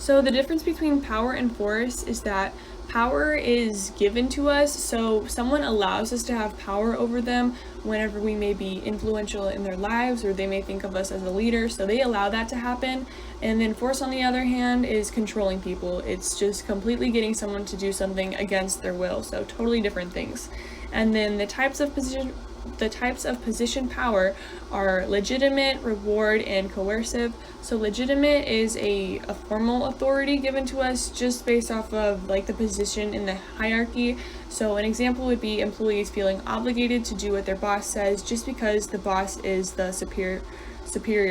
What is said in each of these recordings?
So the difference between power and force is that power is given to us, so someone allows us to have power over them whenever we may be influential in their lives or they may think of us as a leader, so they allow that to happen. And then force, on the other hand, is controlling people. It's just completely getting someone to do something against their will, so totally different things. And then the types of position power are legitimate, reward, and coercive. So legitimate is a formal authority given to us just based off of like the position in the hierarchy. So an example would be employees feeling obligated to do what their boss says just because the boss is the superior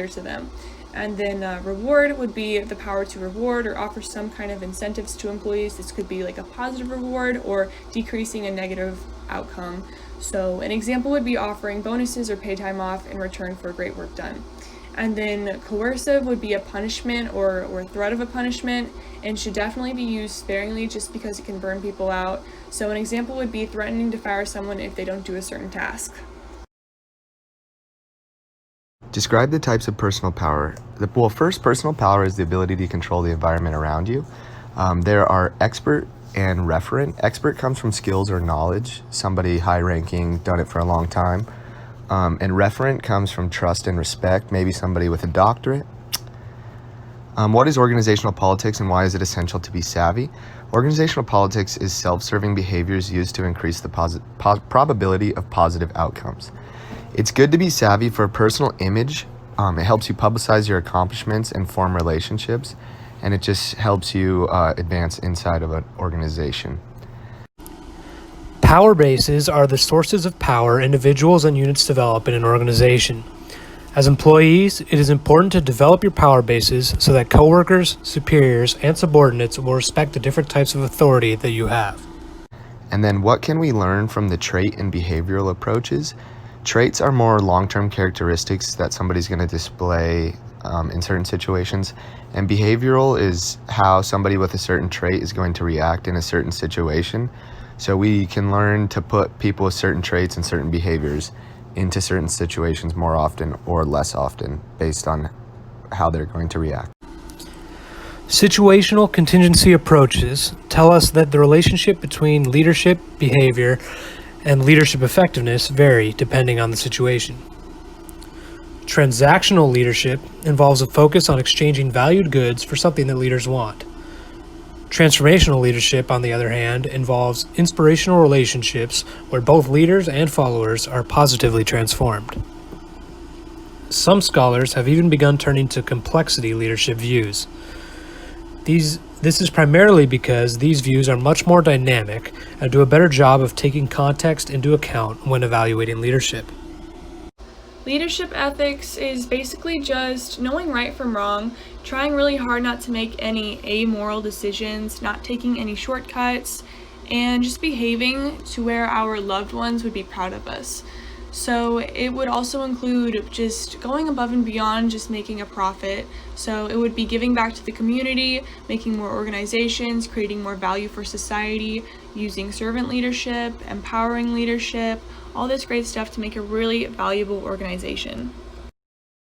to them. And then reward would be the power to reward or offer some kind of incentives to employees. This could be like a positive reward or decreasing a negative outcome. So an example would be offering bonuses or pay time off in return for great work done. And then coercive would be a punishment or threat of a punishment and should definitely be used sparingly just because it can burn people out. So an example would be threatening to fire someone if they don't do a certain task. Describe the types of personal power. First, personal power is the ability to control the environment around you. There are expert and referent. Expert comes from skills or knowledge, somebody high-ranking, done it for a long time. And referent comes from trust and respect, maybe somebody with a doctorate. What is organizational politics and why is it essential to be savvy? Organizational politics is self-serving behaviors used to increase the probability of positive outcomes. It's good to be savvy for a personal image. It helps you publicize your accomplishments and form relationships, and it just helps you advance inside of an organization. Power bases are the sources of power individuals and units develop in an organization. As employees, it is important to develop your power bases so that coworkers, superiors, and subordinates will respect the different types of authority that you have. And then what can we learn from the trait and behavioral approaches? Traits are more long-term characteristics that somebody's going to display in certain situations, and behavioral is how somebody with a certain trait is going to react in a certain situation. So we can learn to put people with certain traits and certain behaviors into certain situations more often or less often based on how they're going to react. Situational contingency approaches tell us that the relationship between leadership behavior and leadership effectiveness vary depending on the situation. Transactional leadership involves a focus on exchanging valued goods for something that leaders want. Transformational leadership, on the other hand, involves inspirational relationships where both leaders and followers are positively transformed. Some scholars have even begun turning to complexity leadership views. This is primarily because these views are much more dynamic and do a better job of taking context into account when evaluating leadership. Leadership ethics is basically just knowing right from wrong, trying really hard not to make any amoral decisions, not taking any shortcuts, and just behaving to where our loved ones would be proud of us. So it would also include just going above and beyond just making a profit. So it would be giving back to the community, making more organizations, creating more value for society, using servant leadership, empowering leadership, all this great stuff to make a really valuable organization.